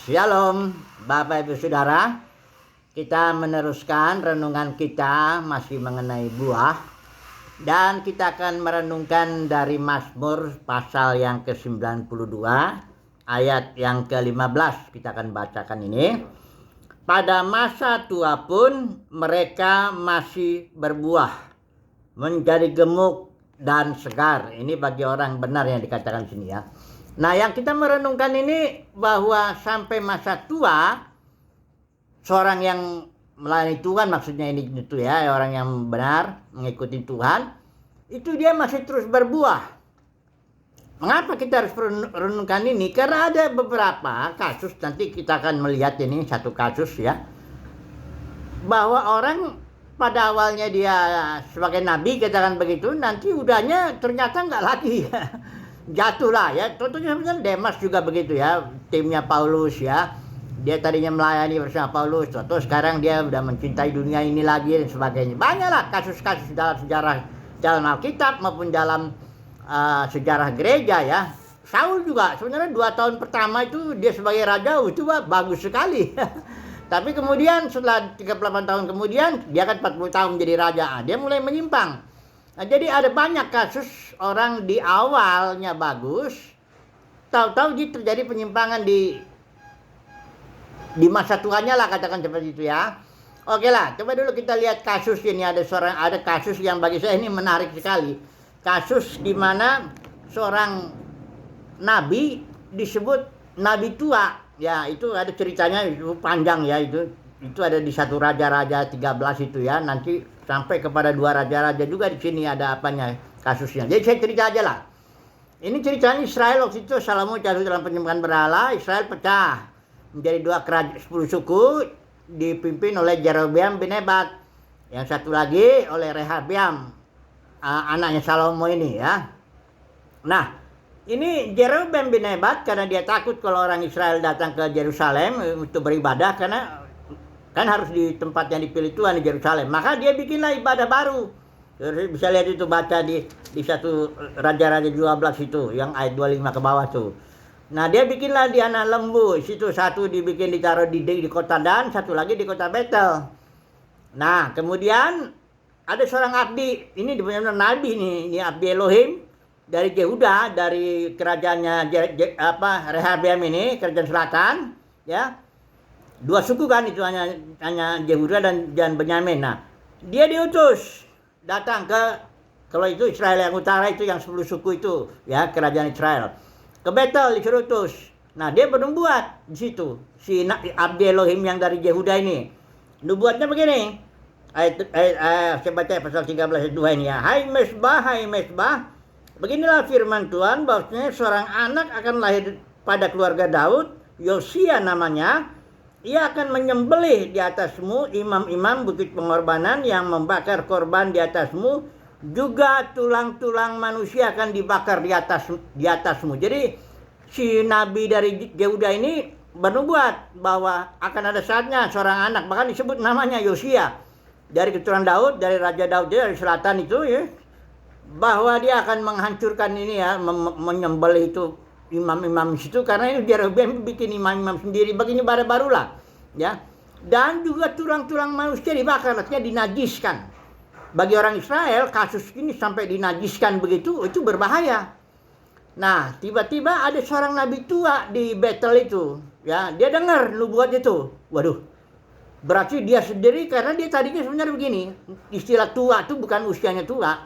Shalom, Bapak Ibu Saudara. Kita meneruskan renungan kita masih mengenai buah. Dan kita akan merenungkan dari Mazmur pasal yang ke-92 ayat yang ke-15. Kita akan bacakan ini. Pada masa tua pun mereka masih berbuah, menjadi gemuk dan segar. Ini bagi orang benar yang dikatakan sini ya. Nah, yang kita merenungkan ini bahwa sampai masa tua seorang yang melayani Tuhan, maksudnya ini itu ya, orang yang benar mengikuti Tuhan, itu dia masih terus berbuah. Mengapa kita harus renungkan ini? Karena ada beberapa kasus, nanti kita akan melihat ini satu kasus ya, bahwa orang pada awalnya dia sebagai nabi, katakan begitu, nanti udahnya ternyata nggak lagi. Jatuhlah ya. Contohnya sebenarnya Demas juga begitu ya, timnya Paulus ya. Dia tadinya melayani bersama Paulus, terus sekarang dia udah mencintai dunia ini lagi dan sebagainya. Banyaklah kasus-kasus dalam sejarah, dalam Alkitab maupun dalam sejarah gereja ya. Saul juga sebenarnya 2 tahun pertama itu dia sebagai raja itu bagus sekali. Tapi kemudian setelah 38 tahun kemudian dia kan 40 tahun menjadi raja, dia mulai menyimpang. Nah, jadi ada banyak kasus orang di awalnya bagus, tahu-tahu terjadi penyimpangan di masa tuanya lah, katakan seperti itu ya. Oke lah, coba dulu kita lihat kasus ini. Ada kasus yang bagi saya ini menarik sekali. Kasus di mana seorang nabi disebut nabi tua. Ya, itu ada ceritanya, itu panjang ya, itu ada di satu Raja-Raja 13 itu ya. Nanti sampai kepada 2 raja-raja juga di sini ada apanya kasusnya. Jadi saya cerita aja lah. Ini ceritanya Israel waktu itu Salomo jatuh dalam penyembahan berhala. Israel pecah menjadi 10 suku dipimpin oleh Jerobeam bin Nebat. Yang satu lagi oleh Rehabeam, anaknya Salomo ini ya. Nah, ini Jerobeam bin Nebat karena dia takut kalau orang Israel datang ke Yerusalem untuk beribadah, karena kan harus di tempat yang dipilih Tuhan di Yerusalem. Maka dia bikinlah ibadah baru. Bisa lihat itu, baca di satu Raja-Raja 12 itu, yang ayat 25 ke bawah tuh. Nah, dia bikinlah di anak lembu. Situ satu dibikin ditaruh di kota Dan, satu lagi di kota Betel. Nah, kemudian ada seorang abdi, ini benar-benar nabi nih, ini abdi Elohim dari Yehuda, dari kerajaannya Rehabeam ini, kerajaan selatan, ya. 2 suku kan itu, hanya Yehuda dan Benyamin. Nah, dia diutus datang kalau itu Israel yang utara itu, yang 10 suku itu ya, kerajaan Israel. Ke Betel disuruh utus. Nah, dia bernubuat di situ. Si abdi Elohim yang dari Yehuda ini. Nubuatnya begini. Saya baca pasal 13 ayat 2 ini ya. Hai Mesbah, beginilah firman Tuhan, bahwasanya seorang anak akan lahir pada keluarga Daud, Yosia namanya. Ia akan menyembelih di atasmu imam-imam bukit pengorbanan yang membakar korban di atasmu, juga tulang-tulang manusia akan dibakar di atasmu. Jadi si nabi dari Yehuda ini bernubuat bahwa akan ada saatnya seorang anak, bahkan disebut namanya Yosia, dari keturunan Daud, dari Raja Daud dari selatan itu ya, bahwa dia akan menghancurkan ini ya, menyembelih itu imam-imam situ, karena itu Jerobeam bikin imam-imam sendiri, begini baru lah ya. Dan juga tulang-tulang manusia dibakar, artinya dinajiskan. Bagi orang Israel kasus ini sampai dinajiskan begitu, itu berbahaya. Nah, tiba-tiba ada seorang nabi tua di Betel itu ya, dia dengar nubuat itu. Waduh, berarti dia sendiri, karena dia tadinya sebenarnya begini, istilah tua itu bukan usianya tua,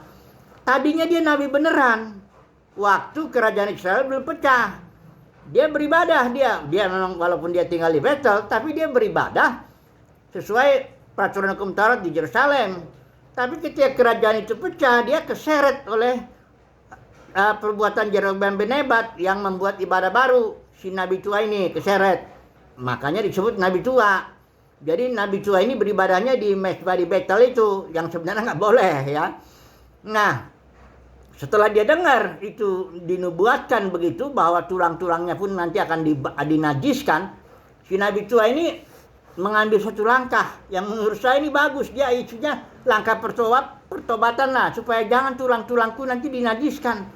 tadinya dia nabi beneran. Waktu kerajaan Israel belum pecah, dia beribadah, dia memang walaupun dia tinggal di Betel, tapi dia beribadah sesuai peraturan hukum Taurat di Yerusalem. Tapi ketika kerajaan itu pecah, dia keseret oleh perbuatan Jerobeam bin Nebat yang membuat ibadah baru. Si nabi tua ini keseret, makanya disebut nabi tua. Jadi nabi tua ini beribadahnya di mezbah di Betel itu, yang sebenarnya nggak boleh ya. Nah, setelah dia dengar itu dinubuatkan begitu, bahwa tulang-tulangnya pun nanti akan dinajiskan, si nabi tua ini mengambil satu langkah yang menurut saya ini bagus. Dia isinya langkah pertobatan lah, supaya jangan tulang-tulangku nanti dinajiskan,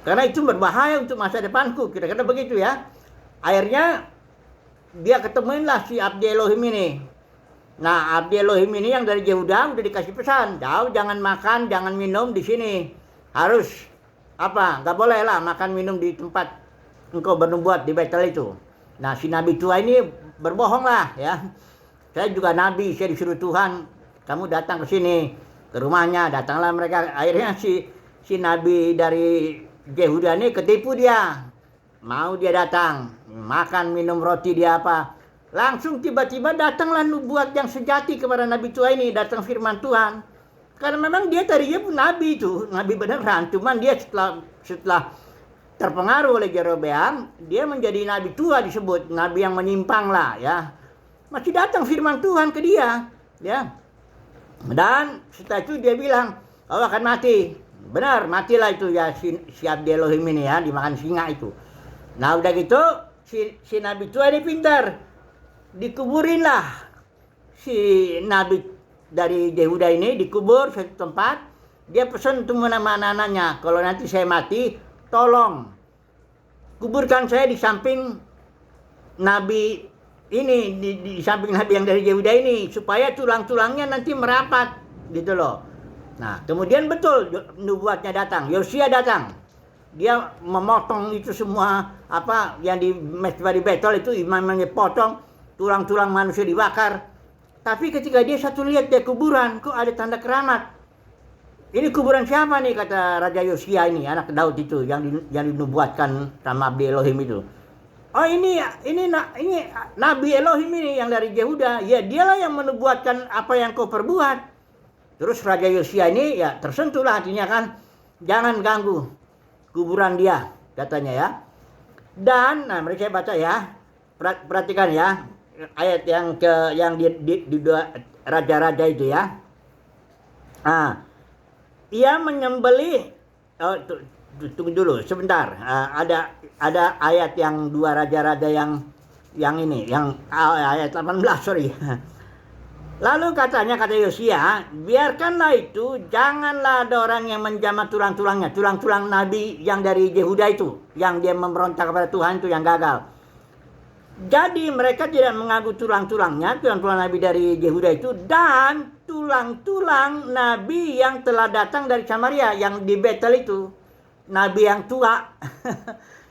karena itu berbahaya untuk masa depanku, kira-kira begitu ya. Akhirnya dia ketemuin lah si Abdi Elohim ini. Nah, Abdi Elohim ini yang dari Yehuda udah dikasih pesan, jangan makan, jangan minum di sini. Harus apa? Nggak boleh lah makan minum di tempat engkau bernubuat di Betel itu. Nah, si nabi tua ini berbohong lah ya. Saya juga nabi, saya disuruh Tuhan, kamu datang ke sini, ke rumahnya. Datanglah mereka. Akhirnya si nabi dari Yehuda ini ketipu dia. Mau dia datang, makan minum roti dia apa. Langsung tiba-tiba datanglah nubuat yang sejati kepada nabi tua ini, datang firman Tuhan. Karena memang dia tadinya pun nabi itu, nabi beneran. Cuman dia setelah terpengaruh oleh Yerobeam, dia menjadi nabi tua disebut, nabi yang menyimpang lah ya. Masih datang firman Tuhan ke dia, ya. Dan setelah itu dia bilang, kau akan mati. Benar, matilah itu ya si Abdi Elohim ini ya, dimakan singa itu. Nah udah gitu, si nabi tua ini pintar. Dikuburinlah si nabi dari Yehuda ini, dikubur satu tempat. Dia pesan untuk nama anak-anaknya, kalau nanti saya mati, tolong kuburkan saya di samping nabi ini, di samping nabi yang dari Yehuda ini, supaya tulang-tulangnya nanti merapat gitu loh. Nah kemudian betul nubuatnya datang, Yosia datang. Dia memotong itu semua apa yang di mesbah di Betel itu, imamnya potong, tulang-tulang manusia dibakar. Tapi ketika dia lihat dia kuburan, kok ada tanda keramat. Ini kuburan siapa nih, kata Raja Yosia ini, anak Daud itu, yang dinubuatkan sama Abdi Elohim itu. Oh ini Nabi Elohim ini yang dari Yehuda. Ya dialah yang menubuatkan apa yang kau perbuat. Terus Raja Yosia ini ya tersentuhlah hatinya kan. Jangan ganggu kuburan dia, katanya ya. Dan nah mereka baca ya. Perhatikan ya. Ayat yang di dua raja-raja itu ya. Ia menyembelih. Tunggu dulu sebentar. Ada ayat yang dua raja-raja yang ini, yang ayat 18 sorry. Lalu kata Yosia, biarkanlah itu, janganlah ada orang yang menjamah tulang-tulangnya, tulang-tulang nabi yang dari Yehuda itu, yang dia memberontak kepada Tuhan itu, yang gagal. Jadi mereka tidak mengaku tulang-tulangnya, tulang-tulang nabi dari Yehuda itu, dan tulang-tulang nabi yang telah datang dari Samaria, yang di Betel itu, nabi yang tua.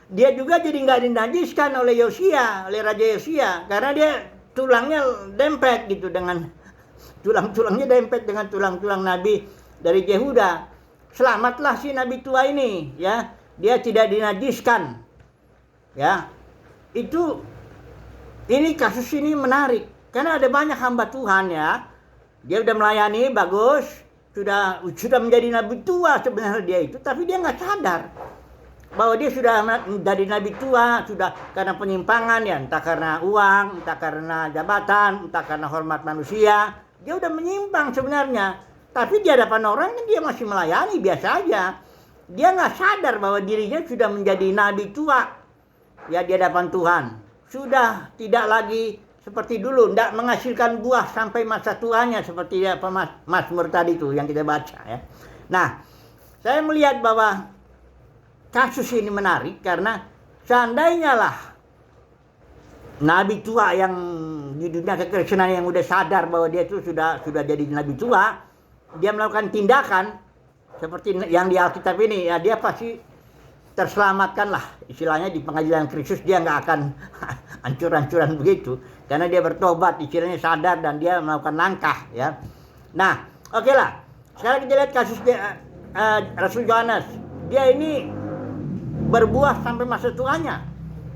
Dia juga jadi nggak dinajiskan oleh Yosia, oleh Raja Yosia, karena dia tulangnya dempet gitu, dengan tulang-tulangnya dempet dengan tulang-tulang nabi dari Yehuda. Selamatlah si nabi tua ini, ya, dia tidak dinajiskan, ya. Ini kasus ini menarik karena ada banyak hamba Tuhan ya, dia udah melayani bagus, sudah menjadi nabi tua sebenarnya dia itu, tapi dia nggak sadar bahwa dia sudah menjadi nabi tua, sudah karena penyimpangan ya, entah karena uang, entah karena jabatan, entah karena hormat manusia, dia udah menyimpang sebenarnya. Tapi di hadapan orang kan dia masih melayani biasa aja. Dia nggak sadar bahwa dirinya sudah menjadi nabi tua ya di hadapan Tuhan. Sudah tidak lagi seperti dulu, tidak menghasilkan buah sampai masa tuanya seperti apa Mazmur tadi itu yang kita baca ya. Nah, saya melihat bahwa kasus ini menarik karena seandainya lah nabi tua yang di dunia kekristenan yang udah sadar bahwa dia itu sudah jadi nabi tua, dia melakukan tindakan seperti yang di Alkitab ini, ya dia pasti terselamatkan lah, istilahnya di pengadilan Kristus dia nggak akan hancur-hancuran begitu, karena dia bertobat, istilahnya sadar dan dia melakukan langkah ya. Nah, oke lah. Sekarang kita lihat kasus Rasul Yohanes. Dia ini berbuah sampai masa tuanya.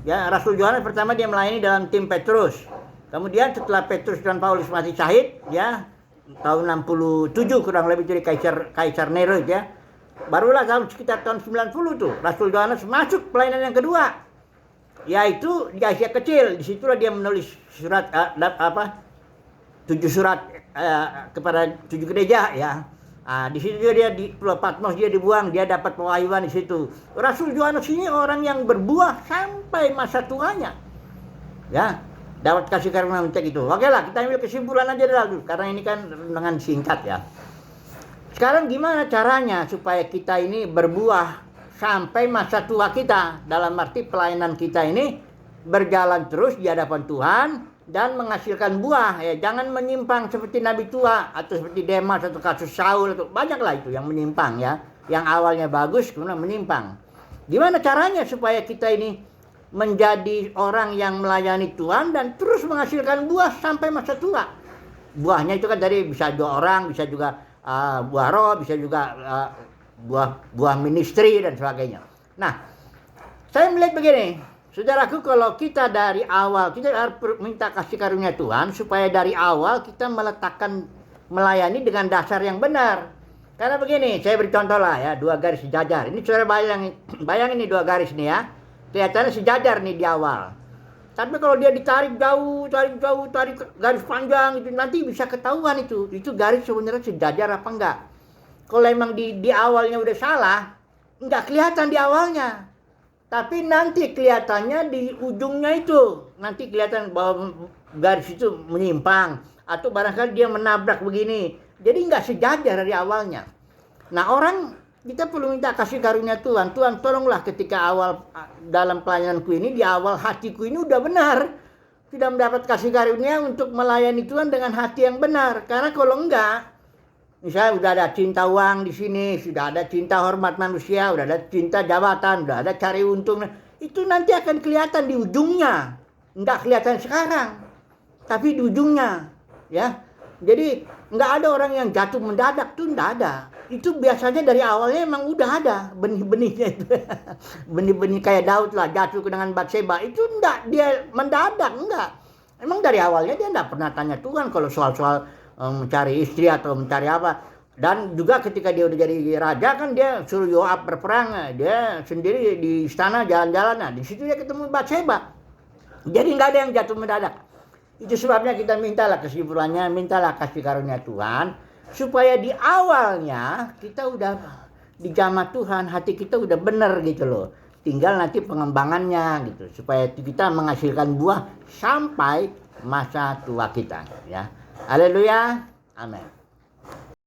Ya, Rasul Yohanes pertama dia melayani dalam tim Petrus. Kemudian setelah Petrus dan Paulus mati syahid, ya tahun 67 kurang lebih dari Kaisar Nero ya. Barulah sekitar tahun 90 tuh Rasul Yohanes masuk pelayanan yang kedua, yaitu di Asia Kecil. Disitulah dia menulis surat 7 surat kepada 7 gereja ya. Di situ dia di Pulau Patmos dia dibuang, dia dapat pewahyuan di situ. Rasul Yohanes ini orang yang berbuah sampai masa tuanya, ya, dapat kasih karunia mencek itu. Oke lah, kita ambil kesimpulan aja dulu karena ini kan dengan singkat ya. Sekarang gimana caranya supaya kita ini berbuah sampai masa tua kita, dalam arti pelayanan kita ini berjalan terus di hadapan Tuhan dan menghasilkan buah. Ya, jangan menyimpang seperti nabi tua atau seperti Demas atau kasus Saul, atau banyaklah itu yang menyimpang ya. Yang awalnya bagus kemudian menyimpang. Gimana caranya supaya kita ini menjadi orang yang melayani Tuhan dan terus menghasilkan buah sampai masa tua? Buahnya itu kan dari bisa 2 orang, bisa juga buah roh, bisa juga buah ministry dan sebagainya. Nah, saya melihat begini, saudaraku, kalau kita dari awal kita harus minta kasih karunia Tuhan supaya dari awal kita meletakkan melayani dengan dasar yang benar. Karena begini, saya beri contoh lah ya, 2 garis sejajar. Ini saudara bayangin nih 2 garis nih ya. Kelihatannya sejajar nih di awal. Tapi kalau dia ditarik jauh, tarik garis panjang itu nanti bisa ketahuan itu garis sebenarnya sejajar apa enggak. Kalau emang di awalnya udah salah, enggak kelihatan di awalnya. Tapi nanti kelihatannya di ujungnya itu. Nanti kelihatan bahwa garis itu menyimpang atau barangkali dia menabrak begini. Jadi enggak sejajar dari awalnya. Nah, kita perlu minta kasih karunia Tuhan. Tuhan, tolonglah ketika awal dalam pelayananku ini, di awal hatiku ini udah benar. Tidak mendapat kasih karunia untuk melayani Tuhan dengan hati yang benar. Karena kalau enggak, misalnya udah ada cinta uang di sini, sudah ada cinta hormat manusia, udah ada cinta jabatan, udah ada cari untung. Itu nanti akan kelihatan di ujungnya. Enggak kelihatan sekarang, tapi di ujungnya. Ya, jadi enggak ada orang yang jatuh mendadak, tuh enggak ada. Itu biasanya dari awalnya emang udah ada benih-benihnya itu. Benih-benih kayak Daud lah, jatuh dengan Batseba. Itu enggak dia mendadak, enggak. Emang dari awalnya dia enggak pernah tanya Tuhan kalau soal-soal mencari istri atau mencari apa. Dan juga ketika dia udah jadi raja kan dia suruh Yoab berperang. Dia sendiri di istana jalan-jalan. Nah, di situ dia ketemu Batseba. Jadi enggak ada yang jatuh mendadak. Itu sebabnya kita mintalah kesimpulannya, mintalah kasih karunia Tuhan. Supaya di awalnya kita udah dijamah Tuhan, hati kita udah benar gitu loh. Tinggal nanti pengembangannya gitu, supaya kita menghasilkan buah sampai masa tua kita ya. Haleluya. Amin.